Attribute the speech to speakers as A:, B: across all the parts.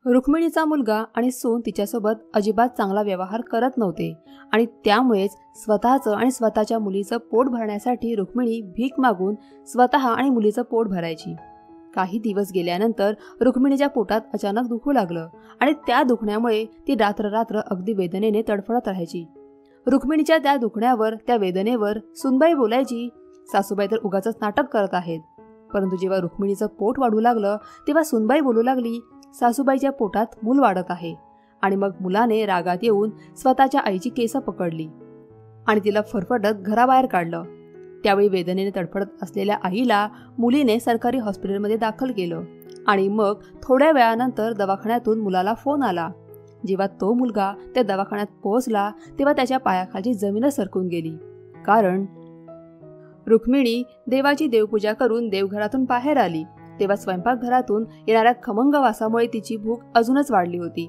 A: रुक्मिणीचा मुलगा आणि सून तिच्यासोबत अजिबात चांगला व्यवहार करत नव्हते आणि त्यामुळेच स्वतःचं आणि स्वतःच्या मुलीचं पोट भरण्यासाठी रुक्मिणी भीक मागून स्वतः आणि मुलीचं पोट भरायची. काही दिवस गेल्यानंतर रुक्मिणीच्या पोटात अचानक दुखू लागलं आणि त्या दुखण्यामुळे ती रात्र अगदी वेदनेने तडफडत राहायची. रुक्मिणीच्या त्या दुखण्यावर, त्या वेदनेवर सुनबाई बोलायची, सासूबाई तर उगाचच नाटक करत आहेत. परंतु जेव्हा रुक्मिणीचं पोट वाढू लागलं तेव्हा सुनबाई बोलू लागली, सासूबाईच्या पोटात मूल वाढत आहे. आणि मग मुलाने रागात येऊन स्वतःच्या आईची केस पकडली आणि तिला फरफटत घराबाहेर काढलं. त्यावेळी वेदनेने तडफडत असलेल्या आईला मुलीने सरकारी हॉस्पिटलमध्ये दाखल केलं आणि मग थोड्या वेळानंतर दवाखान्यातून मुलाला फोन आला. जेव्हा तो मुलगा त्या दवाखान्यात पोहोचला तेव्हा त्याच्या पायाखालची जमीनच सरकून गेली. कारण रुक्मिणी देवाची देवपूजा करून देवघरातून बाहेर आली तेव्हा स्वयंपाकघरातून येणाऱ्या खमंग वासामुळे तिची भूक अजूनच वाढली होती.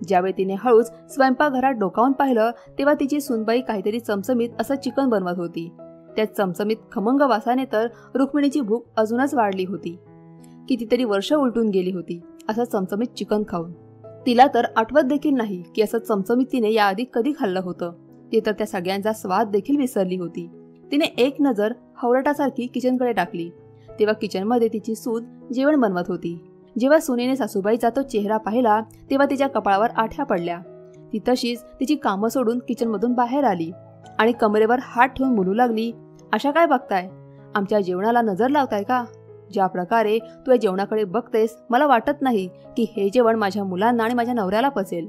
A: ज्यावेळी तिने हळूच स्वयंपाकघरात डोकावून पाहिलं तेव्हा तिची सुनबाई काहीतरी चमचमीत असं चिकन बनवत होती. त्या चमचमीत खमंग वासाने तर रुक्मिणीची भूक अजूनच वाढली होती. कितीतरी वर्ष उलटून गेली होती असं चमचमीत चिकन खाऊन. तिला तर आठवत देखील नाही की असं चमचमीत तिने याआधी कधी खाल्लं होतं. ती तर त्या सगळ्यांचा स्वाद देखील विसरली होती. तिने एक नजर हवरटासारखी किचनकडे टाकली तेव्हा किचनमध्ये तिची सून जेवण बनवत होती. जेव्हा सुनेने सासूबाईचा तो चेहरा पाहिला तेव्हा तिच्या कपाळावर आठ्या पडल्या. ती तशीच तिची कामं सोडून किचनमधून बाहेर आली आणि कमरेवर हात ठेवून बोलू लागली, अशा काय बघताय? आमच्या जेवणाला नजर लावताय का? ज्या प्रकारे तू या जेवणाकडे बघतेस मला वाटत नाही की हे जेवण माझ्या मुलांना आणि माझ्या नवऱ्याला पचेल.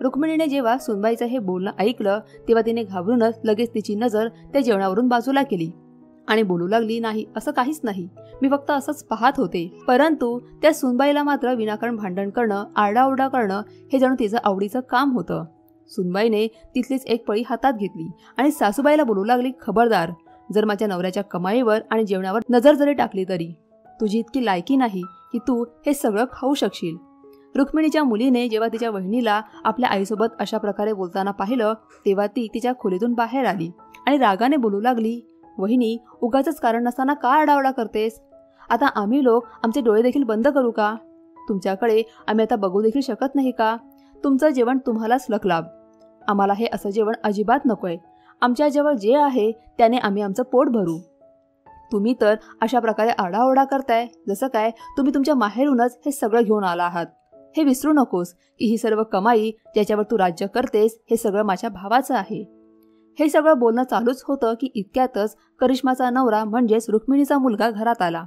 A: रुक्मिणीने जेव्हा सुनबाईचं हे बोलणं ऐकलं तेव्हा तिने घाबरूनच लगेच तिची नजर त्या जेवणावरून बाजूला केली आणि बोलू लागली, नाही, असं काहीच नाही, मी फक्त असंच पाहत होते. परंतु त्या सुनबाईला मात्र विनाकारण भांडण करणं, आरडाओरडा करणं हे जणू तिचं आवडीचं काम होतं. सुनबाईने तिथलीच एक पळी हातात घेतली आणि सासूबाईला बोलू लागली, खबरदार, जर माझ्या नवऱ्याच्या कमाईवर आणि जेवणावर नजर जरी टाकली तरी तुझी इतकी लायकी नाही की तू हे सगळं खाऊ शकशील. रुक्मिणीच्या मुलीने जेव्हा तिच्या वहिनीला आपल्या आईसोबत अशा प्रकारे बोलताना पाहिलं तेव्हा ती तिच्या खोलीतून बाहेर आली आणि रागाने बोलू लागली, वहिनी, उगाचच कारण नसताना का आरडाओरडा करतेस? आता आम्ही लोक आमचे डोळे देखील बंद करू का? तुमच्याकडे आम्ही आता बघू देखील शकत नाही का? तुमचं जेवण तुम्हालाच लखलाभ. आम्हाला हे असं जेवण अजिबात नकोय. आमच्याजवळ जे आहे त्याने आम्ही आमचं पोट भरू. तुम्ही तर अशा प्रकारे आरडाओरडा करताय जसं काय तुम्ही तुमच्या माहेरूनच हे सगळं घेऊन आला आहात. हे विसरू नकोस की ही सर्व कमाई ज्याच्यावर तू राज्य करतेस हे सगळं माझ्या भावाचं आहे. हे सगळं बोलणं चालूच होतं की इतक्यातच करिश्माचा नवरा म्हणजेच रुक्मिणीचा मुलगा घरात आला.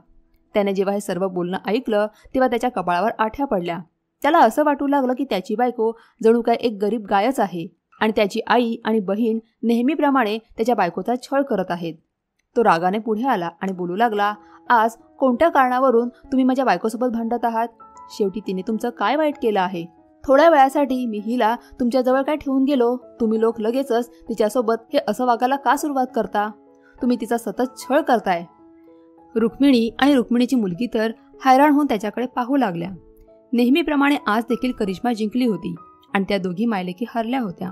A: त्याने जेव्हा हे सर्व बोलणं ऐकलं तेव्हा त्याच्या कपाळावर आठ्या पडल्या. त्याला असं वाटू लागलं की त्याची बायको जणू काय एक गरीब गायच आहे आणि त्याची आई आणि बहीण नेहमीप्रमाणे त्याच्या बायकोचा छळ करत आहेत. तो रागाने पुढे आला आणि बोलू लागला, आज कोणत्या कारणावरून तुम्ही माझ्या बायकोसोबत भांडत आहात? शेवटी तिने तुमचं काय वाईट केलं आहे? थोड्या वेळासाठी मी हिला तुमच्याजवळ काय ठेवून गेलो? तुम्ही लोक लगेचच तिच्यासोबत हे असं वागायला का सुरुवात करता? तुम्ही तिचा सतत छळ करताय. रुक्मिणी आणि रुक्मिणीची मुलगी तर हैराण होऊन त्याच्याकडे पाहू लागल्या. नेहमीप्रमाणे आज देखील करिश्मा जिंकली होती आणि त्या दोघी मायलेकी हरल्या होत्या.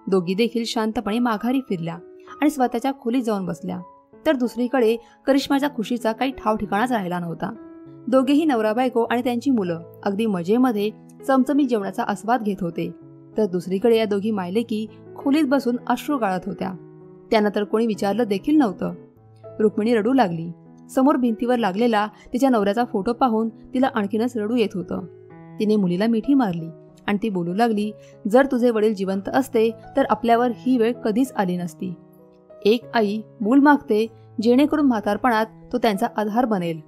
A: दोघी देखील शांतपणे माघारी फिरल्या आणि स्वतःच्या खोलीत जाऊन बसल्या. तर दुसरीकडे करिश्माच्या खुशीचा काही ठाव ठिकाणाच राहिला नव्हता. दोघेही नवरा बायको आणि त्यांची मुलं अगदी मजेमध्ये चमचमीत जेवणाचा आस्वाद घेत होते. तर दुसरीकडे या दोघी मायलेकी खोलीत बसून अश्रू गाळत होत्या. त्यांना तर कोणी विचारलं देखील नव्हतं. रुक्मिणी रडू लागली. समोर भिंतीवर लागलेला तिच्या नवऱ्याचा फोटो पाहून तिला आणखीनच रडू येत होतं. तिने मुलीला मिठी मारली आणि ती बोलू लागली, जर तुझे वडील जिवंत असते तर आपल्यावर ही वेळ कधीच आली नसती. एक आई मूल मागते जेणेकरून म्हातारपणात तो त्यांचा आधार बनेल.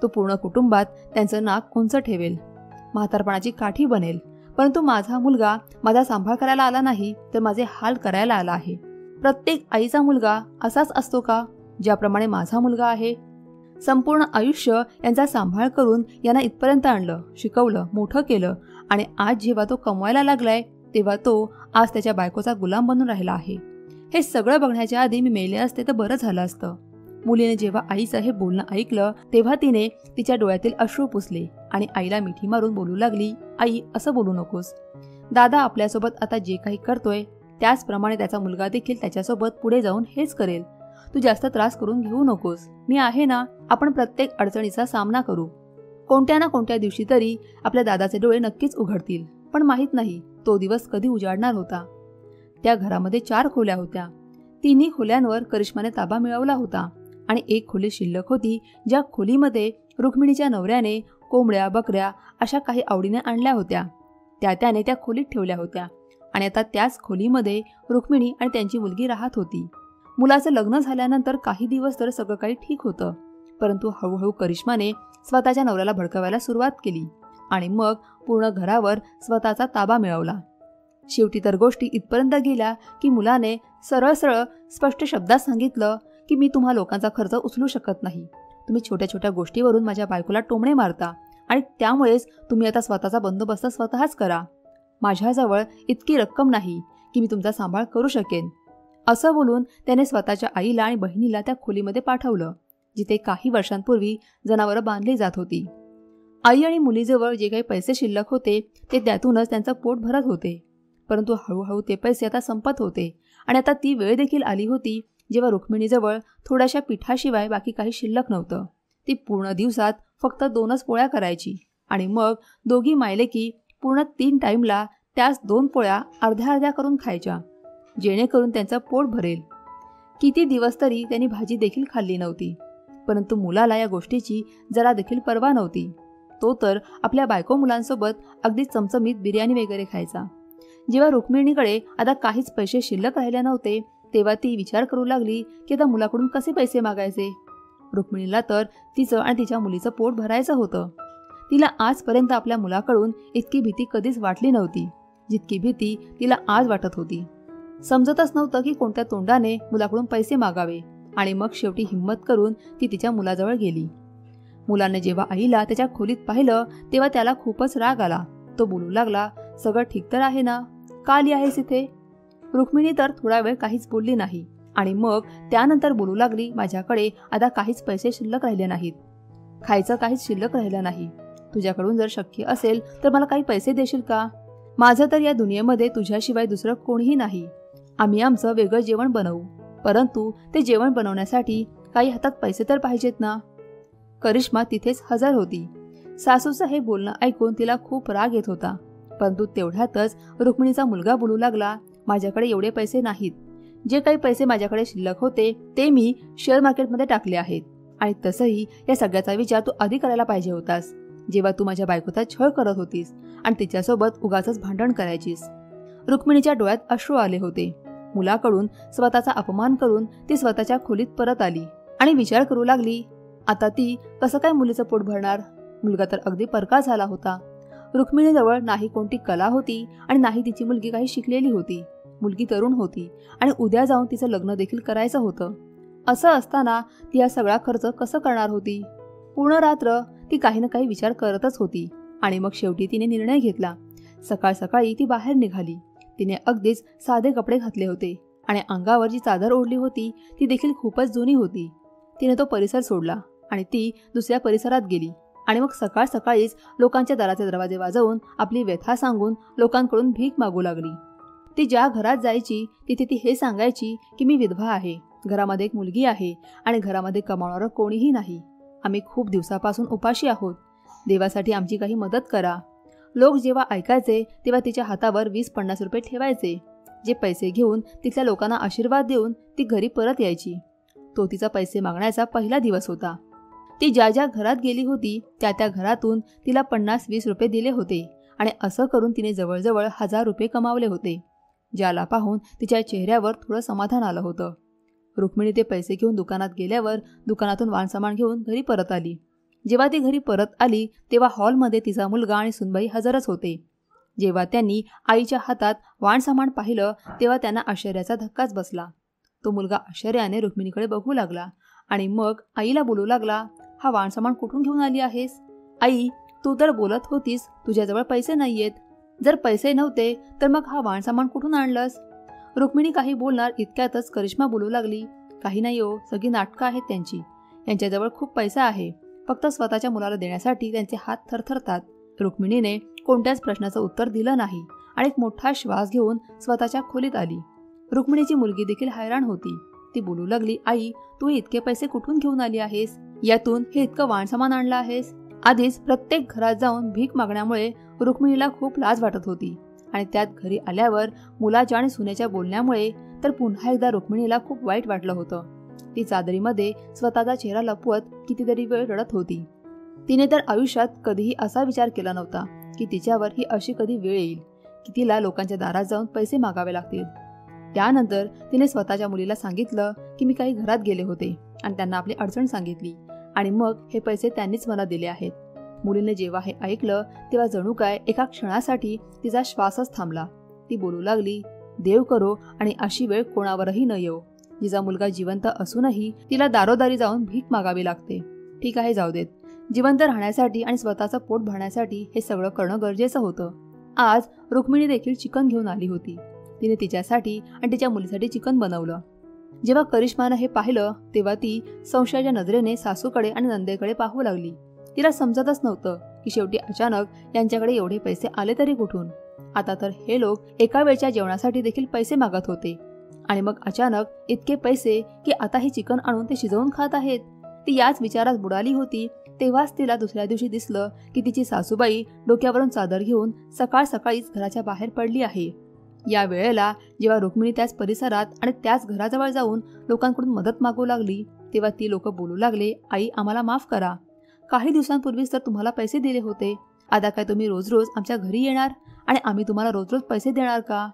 A: तो पूर्ण कुटुंबात त्यांचं नाक उंच ठेवेल, म्हातारपणाची काठी बनेल. परंतु माझा मुलगा माझा सांभाळ करायला आला नाही तर माझे हाल करायला आला आहे. प्रत्येक आईचा मुलगा असाच असतो का ज्याप्रमाणे माझा मुलगा आहे? संपूर्ण आयुष्य यांचा सांभाळ करून यांना इथपर्यंत आणलं, शिकवलं, मोठं केलं आणि आज जेव्हा तो कमवायला लागलाय तेव्हा तो आज त्याच्या बायकोचा गुलाम बनून राहिला आहे. हे सगळं बघण्याच्या आधी मी मेले असते तर बरं झालं असतं. मुलीने जेव्हा आईचं हे बोलणं ऐकलं तेव्हा तिने तिच्या डोळ्यातील अश्रू पुसले आणि आईला मिठी मारून बोलू लागली, आई, असं बोलू नकोस. दादा आपल्यासोबत आता जे काही करतोय त्याचप्रमाणे त्याचा मुलगा देखील त्याच्यासोबत पुढे जाऊन हेच करेल. तू जास्त त्रास करून घेऊ नकोस. मी आहे ना, आपण प्रत्येक अडचणीचा सामना करू. कोणत्या ना कोणत्या दिवशी तरी आपल्या दादाचे डोळे नक्कीच उघडतील, पण माहीत नाही तो दिवस कधी उजाडणार होता. त्या घरामध्ये 4 खोल्या होत्या. 3 खोल्यांवर करिश्माने ताबा मिळवला होता आणि एक खोली शिल्लक होती, ज्या खोलीमध्ये रुक्मिणीच्या नवऱ्याने कोंबड्या, बकऱ्या अशा काही आवडीने आणल्या होत्या. त्याने त्या खोलीत ठेवल्या होत्या आणि आता त्याच खोलीमध्ये रुक्मिणी आणि त्यांची मुलगी राहत होती. मुलाचं लग्न झाल्यानंतर काही दिवस तर सगळं काही ठीक होतं, परंतु हळूहळू करिश्माने स्वतःच्या नवऱ्याला भडकवायला सुरुवात केली आणि मग पूर्ण घरावर स्वतःचा ताबा मिळवला. शेवटी तर गोष्टी इथपर्यंत गेल्या की मुलाने सरळ सरळ स्पष्ट शब्दात सांगितलं की मी तुम्हा लोकांचा खर्च उचलू शकत नाही. तुम्ही छोट्या छोट्या गोष्टीवरून माझ्या बायकोला टोमणे मारता आणि त्यामुळेच तुम्ही आता स्वतःचा बंदोबस्त स्वतःच करा. माझ्याजवळ इतकी रक्कम नाही की मी तुमचा सांभाळ करू शकेन. असं बोलून त्याने स्वतःच्या आईला आणि बहिणीला त्या खोलीमध्ये पाठवलं, जिथे काही वर्षांपूर्वी जनावरं बांधली जात होती. आई आणि मुलीजवळ जे काही पैसे शिल्लक होते ते त्यातूनच त्यांचं पोट भरत होते. परंतु हळूहळू ते पैसे आता संपत होते आणि आता ती वेळ देखील आली होती जेव्हा रुक्मिणीजवळ थोड्याशा पिठाशिवाय बाकी काही शिल्लक नव्हतं. ती पूर्ण दिवसात फक्त 2च पोळ्या करायची आणि मग दोघी मायलेकी पूर्ण 3 टाईमला त्याच 2 पोळ्या अर्ध्या अर्ध्या करून खायच्या, जेणेकरून त्यांचं पोट भरेल. किती दिवस तरी त्यांनी भाजी देखील खाल्ली नव्हती, परंतु मुलाला या गोष्टीची जरा देखील पर्वा नव्हती. तो तर आपल्या बायको मुलांसोबत अगदी चमचमीत बिर्याणी वगैरे खायचा. जेव्हा रुक्मिणीकडे आता काहीच पैसे शिल्लक राहिले नव्हते तेव्हा ती विचार करू लागली की आता मुलाकडून कसे पैसे मागायचे. रुक्मिणीला तर तिचं आणि तिच्या मुलीचं पोट भरायचं होतं. तिला आजपर्यंत आपल्या मुलाकडून इतकी भीती कधीच वाटली नव्हती जितकी भीती तिला आज वाटत होती. समजतच नव्हतं की कोणत्या तोंडाने मुलाकडून पैसे मागावे आणि मग शेवटी हिंमत करून ती तिच्या मुलाजवळ गेली. मुलाने जेव्हा आईला त्याच्या खोलीत पाहिलं तेव्हा त्याला खूपच राग आला. तो बोलू लागला, सगळं ठीक तर आहे ना, का आली आहेस इथे? रुक्मिणी तर थोडा वेळ काहीच बोलली नाही आणि मग त्यानंतर बोलू लागली, माझ्याकडे आता काहीच पैसे शिल्लक राहिले नाहीत, खायचं काहीच शिल्लक राहिलं नाही. तुझ्याकडून जर शक्य असेल तर मला काही पैसे देशील का? माझं तर या दुनियेमध्ये तुझ्याशिवाय दुसरं कोणीही नाही. आम्ही आमचं वेगळं जेवण बनवू, परंतु ते जेवण बनवण्यासाठी काही हातात पैसे तर पाहिजेत ना. करिश्मा तिथेच हजर होती. सासूचं हे बोलणं ऐकून तिला खूप राग येत होता, परंतु तेवढ्यातच रुक्मिणीचा मुलगा बोलू लागला, माझ्याकडे एवढे पैसे नाहीत. जे काही पैसे माझ्याकडे शिल्लक होते ते मी शेअर मार्केटमध्ये टाकले आहेत आणि तसंही या सगळ्याचा विचार तू आधी करायला पाहिजे होतास, जेव्हा तू माझ्या बायकोचा छळ करत होतीस आणि तिच्यासोबत उगाचच भांडण करायचीस. रुक्मिणीच्या डोळ्यात अश्रू आले होते. मुलाकडून स्वतःचा अपमान करून ती स्वतःच्या खोलीत परत आली आणि विचार करू लागली, आता ती कसं काय मुलीचं पोट भरणार? मुलगा तर अगदी परका झाला होता. रुक्मिणीजवळ नाही कोणती कला होती आणि नाही तिची मुलगी काही शिकलेली होती. मुलगी तरुण होती आणि उद्या जाऊन तिचं लग्न देखील करायचं होतं. असं असताना ती हा सगळा खर्च कसं करणार होती? पूर्ण रात्र ती काही ना काही विचार करतच होती आणि मग शेवटी तिने निर्णय घेतला. सकाळ सकाळी ती बाहेर निघाली. तिने अगदीच साधे कपडे घातले होते आणि अंगावर जी चादर ओढली होती ती देखील खूपच जुनी होती. तिने तो परिसर सोडला आणि ती दुसऱ्या परिसरात गेली आणि मग सकाळ सकाळीच लोकांच्या दाराचे दरवाजे वाजवून आपली व्यथा सांगून लोकांकडून भीक मागू लागली. ती ज्या घरात जायची तिथे ती हे सांगायची की मी विधवा आहे, घरामध्ये एक मुलगी आहे आणि घरामध्ये कमावणारं कोणीही नाही. आम्ही खूप दिवसापासून उपाशी आहोत, देवासाठी आमची काही मदत करा. लोक जेव्हा ऐकायचे तेव्हा तिच्या हातावर 20-50 रुपये ठेवायचे, जे पैसे घेऊन तिथल्या लोकांना आशीर्वाद देऊन ती घरी परत यायची. तो तिचा पैसे मागण्याचा पहिला दिवस होता. ती ज्या ज्या घरात गेली होती त्या त्या घरातून तिला 50-20 रुपये दिले होते आणि असं करून तिने जवळजवळ 1000 रुपये कमावले होते, ज्याला पाहून तिच्या चेहऱ्यावर थोडं समाधान आलं होतं. रुक्मिणी ते पैसे घेऊन दुकानात गेल्यावर दुकानातून वाणसामान घेऊन घरी परत आली. जेव्हा ती घरी परत आली तेव्हा हॉलमध्ये तिचा मुलगा आणि सुनबाई हजरच होते. जेव्हा त्यांनी आईच्या हातात वाणसामान पाहिलं तेव्हा त्यांना आश्चर्याचा धक्काच बसला. तो मुलगा आश्चर्याने रुक्मिणीकडे बघू लागला आणि मग आईला बोलू लागला, हा वाणसामान कुठून घेऊन आली आहेस? आई, तू तर बोलत होतीस तुझ्याजवळ पैसे नाहीयेत. जर पैसे नव्हते तर मग हा वाणसामान कुठून आणलंस? रुक्मिणी काही बोलणार इतक्यातच करिश्मा बोलू लागली, काही नाही हो, सगळी नाटकं आहेत त्यांची. यांच्याजवळ खूप पैसा आहे, फक्त स्वतःच्या मुलाला देण्यासाठी त्यांचे हात थरथरतात. रुक्मिणीने कोणत्याच प्रश्नाचं उत्तर दिलं नाही आणि एक मोठा श्वास घेऊन स्वतःच्या खोलीत आली. रुक्मिणीची मुलगी देखील हैराण होती. ती बोलू लागली, आई, तू इतके पैसे कुठून घेऊन आली आहेस? यातून हे इतकं वाणसामान आणलं आहेस? आधीच प्रत्येक घरात जाऊन भीक मागण्यामुळे रुक्मिणीला खूप लाज वाटत होती आणि त्यात घरी आल्यावर मुलाच्या आणि सुनेच्या बोलण्यामुळे तर पुन्हा एकदा रुक्मिणीला खूप वाईट वाटलं होतं. ती चादरीमध्ये स्वतःचा चेहरा लपवत कितीतरी वेळ रडत होती. तिने तर आयुष्यात कधीही असा विचार केला नव्हता की तिच्यावर ही अशी कधी वेळ येईल की तिला लोकांच्या दारात जाऊन पैसे मागावे लागतील. त्यानंतर तिने स्वतःच्या मुलीला सांगितलं की मी काही घरात गेले होते आणि त्यांना आपली अडचण सांगितली आणि मग हे पैसे त्यांनीच मला दिले आहेत. मुलीने जेव्हा हे ऐकलं तेव्हा जणू काय एका क्षणासाठी तिचा श्वासच थांबला. ती बोलू लागली, देव करो आणि अशी वेळ कोणावरही न येऊ. जिचा मुलगा जिवंत असूनही तिला दारोदारी जाऊन भीक मागावी लागते. ठीक आहे, जाऊ देत. जिवंत राहण्यासाठी आणि स्वतःचं पोट भरण्यासाठी हे सगळं करणं गरजेचं होतं. आज रुक्मिणी देखील चिकन घेऊन आली होती. तिने तिच्यासाठी आणि तिच्या मुलीसाठी चिकन बनवलं. जेव्हा करिश्मानं हे पाहिलं तेव्हा ती संशयाच्या नजरेने सासूकडे आणि नंदेकडे पाहू लागली. तिला समजतच नव्हतं की शेवटी अचानक यांच्याकडे एवढे पैसे आले तरी कुठून. आता तर हे लोक एका वेळच्या जेवणासाठी देखील पैसे मागत होते आणि मग अचानक इतके पैसे की आता हे चिकन आणून ते शिजवून खात आहेत. ती याच विचारात बुडाली होती तेव्हाच तिला दुसऱ्या दिवशी दिसलं की तिची सासूबाई डोक्यावरून चादर घेऊन सकाळ सकाळीच घराच्या बाहेर पडली आहे. या वेळेला जेव्हा रुक्मिणी त्याच परिसरात आणि त्याच घराजवळ जाऊन लोकांकडून मदत मागू लागली तेव्हा ती लोक बोलू लागले, आई आम्हाला माफ करा. काही दिवसांपूर्वीच तर तुम्हाला पैसे दिले होते. आता काय तुम्ही रोज रोज आमच्या घरी येणार आणि आम्ही तुम्हाला रोज रोज पैसे देणार का?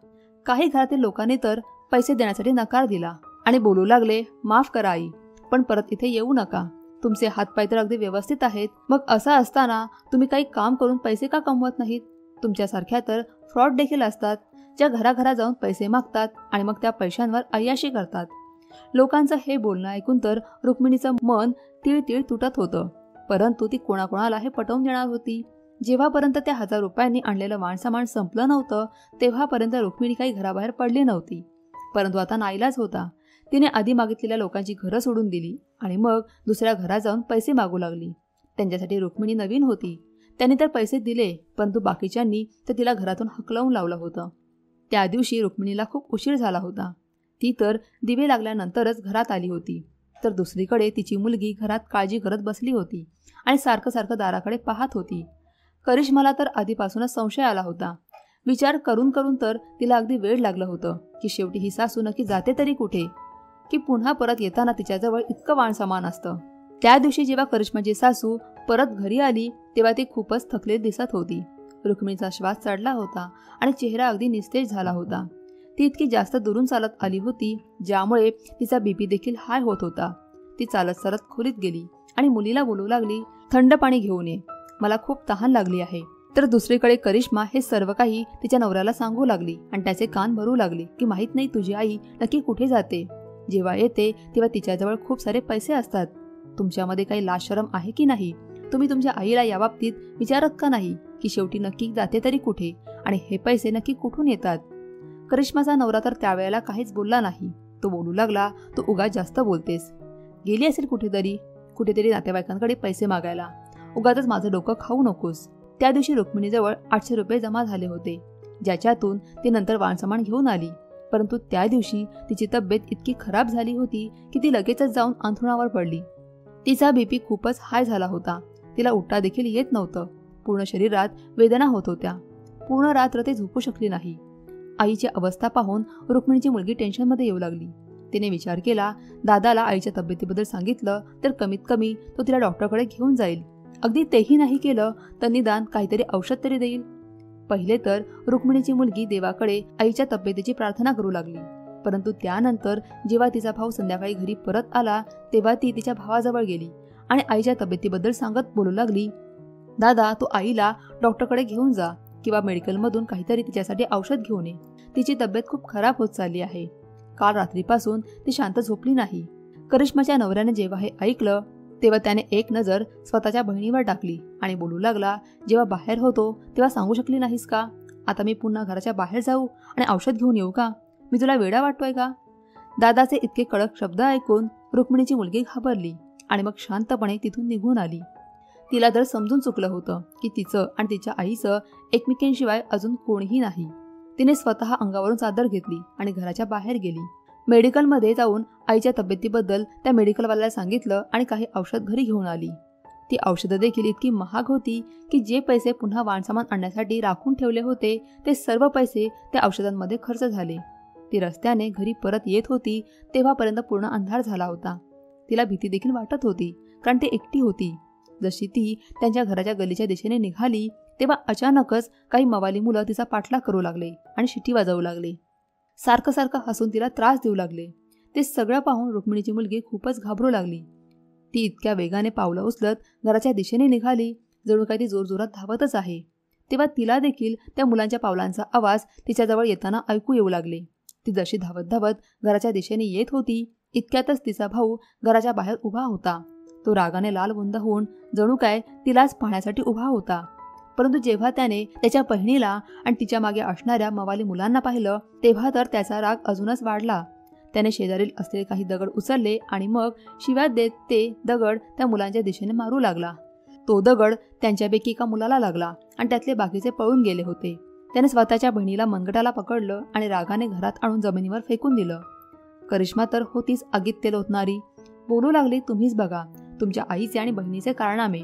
A: काही घरातील लोकांनी तर पैसे देण्यासाठी नकार दिला आणि बोलू लागले, माफ करा आई, पण परत इथे येऊ नका. तुमचे हातपाय तर अगदी व्यवस्थित आहेत. मग असं असताना तुम्ही काही काम करून पैसे का कमवत नाहीत? तुमच्यासारख्या तर फ्रॉड देखील असतात ज्या घराघरा जाऊन पैसे मागतात आणि मग त्या पैशांवर अय्याशी करतात. लोकांचं हे बोलणं ऐकून तर रुक्मिणीचं मन तिळतिळ तुटत होतं. परंतु ती कोणाकोणाला हे पटवून देणार होती? जेव्हापर्यंत त्या 1000 रुपयांनी आणलेलं वाणसामान संपलं नव्हतं तेव्हापर्यंत रुक्मिणी काही घराबाहेर पडली नव्हती. परंतु आता नाईलाज होता. तिने आधी मागितलेल्या लोकांची घरं सोडून दिली आणि मग दुसऱ्या घरात जाऊन पैसे मागू लागली. त्यांच्यासाठी रुक्मिणी नवीन होती. त्यांनी तर पैसे दिले परंतु बाकीच्यांनी तर तिला घरातून हकलवून लावलं होतं. त्या दिवशी रुक्मिणीला खूप उशीर झाला होता. ती तर दिवे लागल्यानंतरच घरात आली होती. तर दुसरीकडे तिची मुलगी घरात काळजी करत बसली होती आणि सारखं सारखं दाराकडे पाहत होती. करिश्माला तर आधीपासूनच संशय आला होता. विचार करून करून तर तिला अगदी वेळ लागलं होतं की शेवटी ही सासू नक्की जाते तरी कुठे, की पुन्हा परत येताना तिच्याजवळ इतकं वाणसामान असतं. त्या दिवशी जेव्हा करिश्माची सासू परत घरी आली तेव्हा ती खूपच थकलेली दिसत होती. रुक्मिणीचा श्वास चढला होता आणि चेहरा अगदी निस्तेज झाला होता. ती इतकी जास्त दुरून चालत आली होती ज्यामुळे तिचा बीपी देखील हाय होत होता. ती चालत चालत खोलीत गेली आणि मुलीला बोलू लागली, थंड पाणी घेऊन ये, मला खूप तहान लागली आहे. तर दुसरीकडे करिश्मा हे सर्व काही तिच्या नवऱ्याला सांगू लागली आणि त्याचे कान भरू लागली की माहित नाही तुझी आई नक्की कुठे जाते. जेव्हा येते तेव्हा तिच्याजवळ खूप सारे पैसे असतात. तुमच्यामध्ये काही लाजशरम आहे की नाही? तुम्ही तुमच्या आईला याबाबतीत विचारत का नाही की शेवटी नक्की जाते तरी कुठे आणि हे पैसे नक्की कुठून येतात? करिश्माचा नवरा तर त्यावेळेला काहीच बोलला नाही. तो बोलू लागला, तू उगाच जास्त बोलतेस. गेली असेल कुठेतरी नातेवाईकांकडे पैसे मागायला. उगाचच माझं डोकं खाऊ नकोस. त्या दिवशी रुक्मिणीजवळ 800 रुपये जमा झाले होते ज्याच्यातून ती नंतर वाणसामान घेऊन आली. परंतु त्या दिवशी तिची तब्येत इतकी खराब झाली होती की ती लगेचच जाऊन अंथरुणावर पडली. तिचा बीपी खूपच हाय झाला होता. तिला उठता देखील येत नव्हतं. पूर्ण शरीरात वेदना होत होत्या. पूर्ण रात्र ते झोपू शकली नाही. आईची अवस्था पाहून रुक्मिणीची मुलगी टेन्शनमध्ये येऊ लागली. तिने विचार केला, दादाला आईच्या तब्येतीबद्दल सांगितलं तर कमीत कमी तो तिला डॉक्टरकडे घेऊन जाईल. अगदी तेही नाही केलं तर निदान काहीतरी औषध तरी देईल. पहिले तर रुक्मिणीची मुलगी देवाकडे आईच्या तब्येतीची प्रार्थना करू लागली. परंतु त्यानंतर जेव्हा तिचा भाऊ संध्याकाळी घरी परत आला तेव्हा ती तिच्या भावाजवळ गेली आणि आईच्या तब्येतीबद्दल सांगत बोलू लागली, दादा तू आईला डॉक्टरकडे घेऊन जा किंवा मेडिकलमधून काहीतरी तिच्यासाठी औषध घेऊन ये. तिची तब्येत खूप खराब होत चालली आहे. काल रात्रीपासून ती शांत झोपली नाही. करिश्माच्या नवऱ्याने जेव्हा हे ऐकलं तेव्हा त्याने एक नजर स्वतःच्या बहिणीवर टाकली आणि बोलू लागला, जेव्हा बाहेर होतो तेव्हा सांगू शकली नाहीस का? आता मी पुन्हा घराच्या बाहेर जाऊ आणि औषध घेऊन येऊ का? मी तुला वेडा वाटतोय का? दादाचे इतके कडक शब्द ऐकून रुक्मिणीची मुलगी घाबरली आणि मग शांतपणे तिथून निघून आली. तिला तर समजून चुकलं होतं की तिचं आणि तिच्या आईचं एकमेकींशिवाय अजून कोणीही नाही. तिने स्वतः अंगावरून चादर घेतली आणि घराच्या बाहेर गेली. मेडिकलमध्ये जाऊन आईच्या तब्येतीबद्दल त्या मेडिकलवाल्याला सांगितलं आणि काही औषध घरी घेऊन आली. ती औषधं देखील इतकी महाग होती की जे पैसे पुन्हा वाणसामान आणण्यासाठी राखून ठेवले होते ते सर्व पैसे त्या औषधांमध्ये खर्च झाले. ती रस्त्याने घरी परत येत होती तेव्हापर्यंत पूर्ण अंधार झाला होता. तिला भीती देखील वाटत होती, कारण ती एकटी होती. जशी ती त्यांच्या घराच्या गलीच्या दिशेने निघाली तेव्हा अचानकच काही मवाली मुलं तिचा पाठलाग करू लागले आणि शिटी वाजवू लागले. सारखं सारखं हसून तिला त्रास देऊ लागले. ते सगळं पाहून रुक्मिणीची मुलगी खूपच घाबरू लागली. ती इतक्या वेगाने पावलं उचलत घराच्या दिशेने निघाली, जणू काही ती जोरजोरात धावतच आहे. तेव्हा तिला देखील त्या मुलांच्या पावलांचा आवाज तिच्याजवळ येताना ऐकू येऊ लागले. ती जशी धावत धावत घराच्या दिशेने येत होती इतक्यातच तिचा भाऊ घराच्या बाहेर उभा होता. तो रागाने लालबुंद होऊन जणू काय तिलाच पाहण्यासाठी उभा होता. परंतु जेव्हा त्याने त्याच्या बहिणीला आणि तिच्या मागे असणाऱ्या मवाली मुलांना पाहिलं तेव्हा तर त्याचा राग अजूनच वाढला. त्याने शेजारील असलेले काही दगड उचलले आणि मग शिव्या देत ते दगड त्या मुलांच्या दिशेने मारू लागला. तो दगड त्यांच्यापैकी एका मुलाला लागला आणि त्यातले बाकीचे पळून गेले होते. त्याने स्वतःच्या बहिणीला मनगटाला पकडलं आणि रागाने घरात आणून जमिनीवर फेकून दिलं. करिश्मा तर होतीच आगीत तेल ओतणारी. बोलू लागली, तुम्हीच बघा तुमच्या आईचे आणि बहिणीचे कारनामे.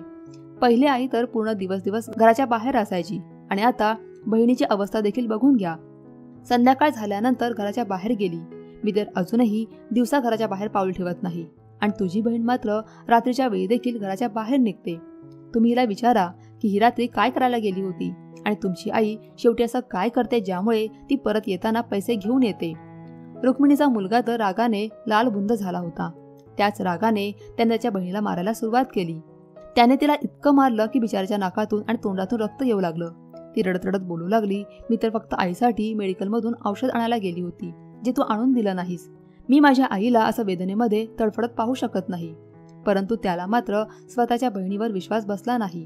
A: पहिले आई तर पूर्ण दिवस घराच्या बाहेर असायची आणि आता बहिणीची अवस्था देखील बघून घ्या. संध्याकाळ झाल्यानंतर घराच्या बाहेर गेली. मी तर अजूनही दिवसा घराच्या बाहेर पाऊल ठेवत नाही आणि तुझी बहीण मात्र रात्रीच्या वेळी देखील घराच्या बाहेर निघते. तुम्ही हिला विचारा की ही रात्री काय करायला गेली होती आणि तुमची आई शेवटी असं काय करते ज्यामुळे ती परत येताना पैसे घेऊन येते. रुक्मिणीचा मुलगा तर रागाने लालबुंद झाला होता. त्याच रागाने त्याने त्याच्या बहिणीला मारायला सुरुवात केली. त्याने तिला इतकं मारलं की बिचाऱ्याच्या नाकातून आणि तोंडातून रक्त येऊ लागलं. ती रडत रडत बोलू लागली, मी तर फक्त आईसाठी मेडिकलमधून औषध आणायला गेली होती जे तू आणून दिलं नाहीस. मी माझ्या आईला असं वेदनेमध्ये तडफडत पाहू शकत नाही. परंतु त्याला मात्र स्वतःच्या बहिणीवर विश्वास बसला नाही.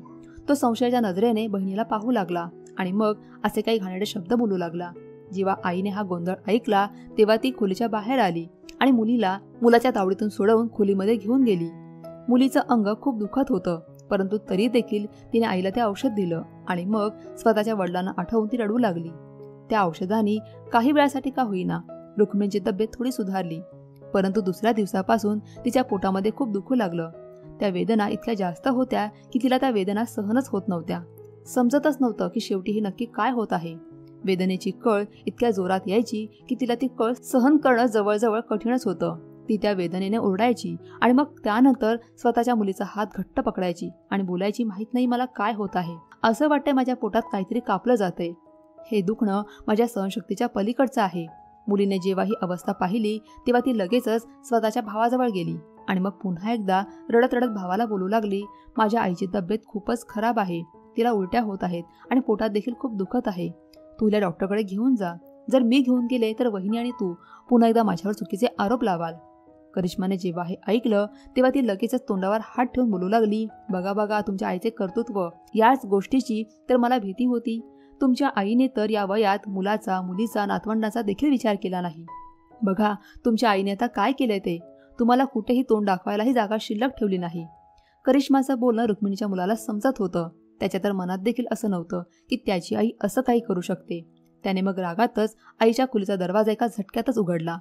A: तो संशयाच्या नजरेने बहिणीला पाहू लागला आणि मग असे काही घाणेरडे शब्द बोलू लागला. जेव्हा आईने हा गोंधळ ऐकला तेव्हा ती खोलीच्या बाहेर आली आणि मुलीला मुलाच्या तावडीतून सोडवून खोलीमध्ये घेऊन गेली. मुलीचं अंग खूप दुखत होतं, परंतु तरी देखील तिने आईला ते औषध दिलं आणि मग स्वतःच्या वडिलांना आठवून ती रडू लागली. त्या औषधांनी काही वेळासाठी का होईना रुक्मिणीची तब्येत थोडी सुधारली, परंतु दुसऱ्या दिवसापासून तिच्या पोटामध्ये खूप दुखू लागलं. त्या वेदना इतक्या जास्त होत्या की तिला त्या वेदना सहनच होत नव्हत्या. समजतच नव्हतं की शेवटी ही नक्की काय होत आहे. वेदनेची कळ इतक्या जोरात यायची की तिला ती कळ सहन करणं जवळजवळ कठीणच होतं. ती त्या वेदनेने ओरडायची आणि मग त्यानंतर स्वतःच्या मुलीचा हात घट्ट पकडायची आणि बोलायची, माहित नाही मला काय होत आहे, असं वाटतंय माझ्या पोटात काहीतरी कापलं जातंय. हे दुखणं माझ्या सहनशक्तीच्या पलीकडचं आहे. मुलीने जेव्हा ही अवस्था पाहिली तेव्हा ती लगेचच स्वतःच्या भावाजवळ गेली आणि मग पुन्हा एकदा रडत रडत भावाला बोलू लागली, माझ्या आईची तब्येत खूपच खराब आहे. तिला उलट्या होत आहेत आणि पोटात देखील खूप दुखत आहे. तू हिला डॉक्टरकडे घेऊन जा. जर मी घेऊन गेले तर वहिनी आणि तू पुन्हा एकदा माझ्यावर चुकीचे आरोप लावाल. करिश्माने जेव्हा हे ऐकलं तेव्हा ती लगेचच तोंडावर हात ठेवून बोलू लागली, बघा बघा तुमच्या आईचे कर्तृत्व. याच गोष्टीची तर मला भीती होती. तुमच्या आईने तर या वयात मुलाचा, मुलीचा, नातवंडाचा देखील विचार केला नाही. बघा तुमच्या आईने आता काय केलंय ते. तुम्हाला कुठेही तोंड दाखवायलाही जागा शिल्लक ठेवली नाही. करिश्माचं बोलणं रुक्मिणीच्या मुलाला समजत होतं. त्याच्या तर मनात देखील असं नव्हतं की त्याची आई असं काही करू शकते. त्याने मग रागातच आईच्या खोलीचा दरवाजा एका झटक्यातच उघडला.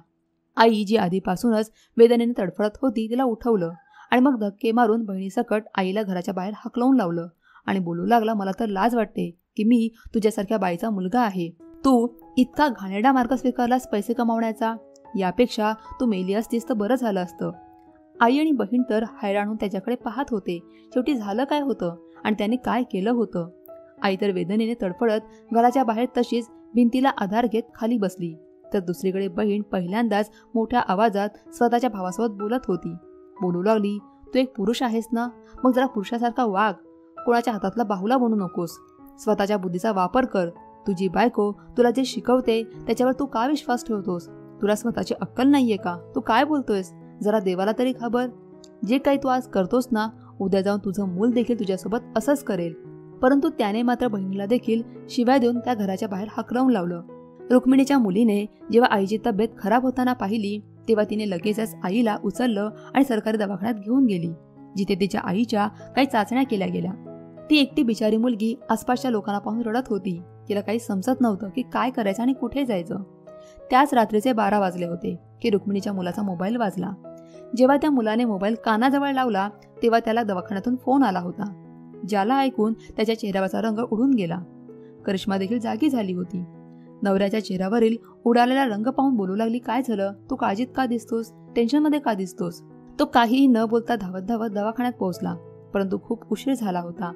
A: आई जी आधीपासूनच वेदनेने तडफडत होती तिला उठवलं आणि मग धक्के मारून बहिणीसकट आईला घराच्या बाहेर हाकलवून लावलं आणि बोलू लागला, मला तर लाज वाटते की मी तुझ्यासारख्या बाईचा मुलगा आहे. तू इतका घाणेरडा मार्ग स्वीकारलास पैसे कमावण्याचा. यापेक्षा तू मेली असतीस तर बरं झालं असतं. आई आणि बहीण तर हैराण होऊन त्याच्याकडे पाहत होते. शेवटी झालं काय होतं आणि त्याने काय केलं होतं. आई तर वेदनेने तडफडत घराच्या बाहेर तशीच भिंतीला आधार घेत खाली बसली, तर दुसरीकडे बहीण पहिल्यांदाच मोठ्या आवाजात स्वतःच्या भावासोबत बोलत होती. बोलू लागली, तू एक पुरुष आहेस ना, मग जरा पुरुषासारखा वाग. कोणाच्या हातातला बाहुला बनू नकोस. स्वतःच्या बुद्धीचा वापर कर. तुझी बायको तुला जे शिकवते त्याच्यावर तू का विश्वास ठेवतोस. तुला स्वतःची अक्कल नाहीये का. तू काय बोलतोयस. जरा देवाला तरी खबर. जे काही तू आज करतोस ना, उद्या जाऊन तुझं मूल देखील तुझ्यासोबत असंच करेल. परंतु त्याने मात्र बहिणीला देखील शिव्या देऊन त्या घराच्या बाहेर हाकलवून लावलं. रुक्मिणीच्या मुलीने जेव्हा आईची तब्येत खराब होताना पाहिली तेव्हा तिने लगेचच आईला उचललं आणि सरकारी दवाखान्यात घेऊन गेली, जिथे तिच्या आईच्या काही चाचण्या केल्या गेल्या. ती एकटी बिचारी मुलगी आसपासच्या लोकांना पाहून रडत होती. तिला काही समजत नव्हतं की काय करायचं आणि कुठे जायचं. त्याच रात्रीचे 12 वाजले होते की रुक्मिणीच्या मुलाचा मोबाईल वाजला. जेव्हा त्या मुलाने मोबाईल कानाजवळ लावला तेव्हा त्याला दवाखान्यातून फोन आला होता, ज्याला ऐकून त्याच्या चेहऱ्यावरचा रंग उडून गेला. करिश्मा देखील जागी झाली होती. नवऱ्याच्या चेहऱ्यावरील उडालेला रंग पाहून बोलू लागली, काय झालं? तू काळजीत का दिसतोस? टेन्शनमध्ये का दिसतोस? तो काहीही न बोलता धावत धावत दवाखान्यात पोहोचला, परंतु खूप उशीर झाला होता.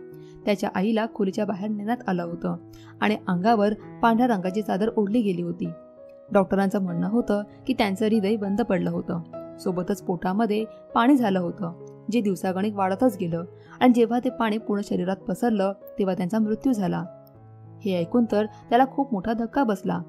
A: त्याच्या आईला खोलीच्या बाहेर नेण्यात आलं होतं आणि अंगावर पांढऱ्या रंगाची चादर ओढली गेली होती. डॉक्टरांचं म्हणणं होतं की त्यांचं हृदय बंद पडलं होतं. सोबतच पोटामध्ये पाणी झालं होतं, जे दिवसागणिक वाढतच गेलं आणि जेव्हा ते पाणी पूर्ण शरीरात पसरलं तेव्हा त्यांचा मृत्यू झाला. हे ऐकून तर त्याला खूप मोठा धक्का बसला.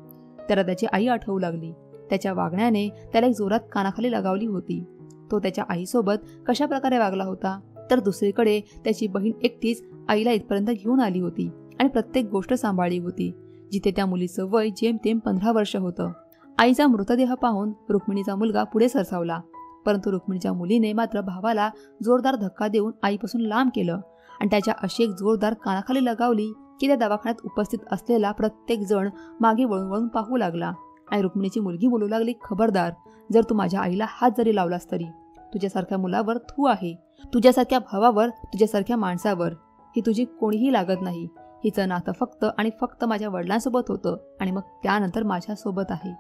A: त्याला त्याची आई आठवू लागली. त्याच्या वागण्याने त्याला एक जोरात कानाखाली लगावली होती. तो त्याच्या आईसोबत कशा प्रकारे वागला होता, तर दुसरीकडे त्याची बहीण एकटीच आईला इथपर्यंत घेऊन आली होती आणि प्रत्येक गोष्ट सांभाळली होती, जिथे त्या मुलीचं वय जेमतेम 15 वर्ष होतं. आईचा मृतदेह पाहून रुक्मिणीचा मुलगा पुढे सरसावला, परंतु रुक्मिणीच्या मुलीने मात्र भावाला जोरदार धक्का देऊन आईपासून लांब केलं आणि त्याच्या अशी एक जोरदार कानाखाली लगावली की त्या दवाखान्यात उपस्थित असलेला प्रत्येक जण मागे वळून वळून पाहू लागला. आणि रुक्मिणीची मुलगी बोलू लागली, खबरदार, जर तू माझ्या आईला हात जरी लावलास तरी तुझ्यासारख्या मुलावर थू आहे, तुझ्यासारख्या भावावर, तुझ्यासारख्या माणसावर ही तुझी कोणीही लागत नाही. हिचं नातं फक्त आणि फक्त माझ्या वडिलांसोबत होतं आणि मग त्यानंतर माझ्यासोबत आहे.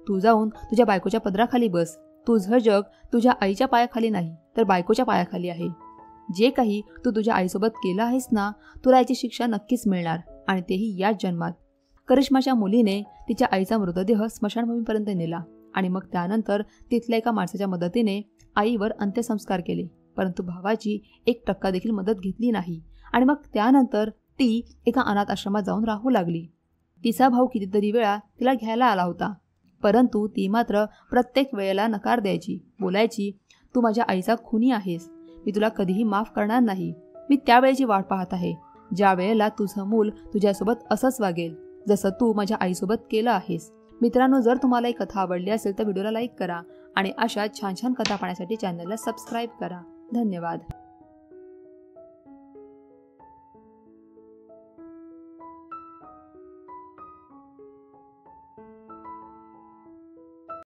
A: तू जाऊन तुझ्या बायकोच्या पदराखाली बस. तुझं जग तुझ्या आईच्या पायाखाली नाही तर बायकोच्या पायाखाली आहे. जे काही तू तुझ्या आईसोबत केलं आहेस ना, तुला याची शिक्षा नक्कीच मिळणार आणि तेही याच जन्मात. करिश्माच्या मुलीने तिच्या आईचा मृतदेह स्मशानभूमीपर्यंत नेला आणि मग त्यानंतर तिथल्या एका माणसाच्या मदतीने आईवर अंत्यसंस्कार केले, परंतु भावाची 1% देखील मदत घेतली नाही. आणि मग त्यानंतर ती एका अनाथ आश्रमात जाऊन राहू लागली. तिचा भाऊ कितीतरी वेळा तिला घ्यायला आला होता, परंतु ती मात्र प्रत्येक वेळेला नकार द्यायची, बोलायची, तू माझ्या आईचा खुनी आहेस, मी तुला कधीही माफ करणार नाही. मी त्यावेळेची वाट पाहत आहे ज्या वेळेला तुझं मूल तुझ्यासोबत असंच वागेल जसं तू माझ्या आईसोबत केलं आहेस. मित्रांनो, जर तुम्हाला ही कथा आवडली असेल तर व्हिडिओला लाईक करा आणि अशा छान छान कथा पाहण्यासाठी चॅनलला सबस्क्राईब करा. धन्यवाद.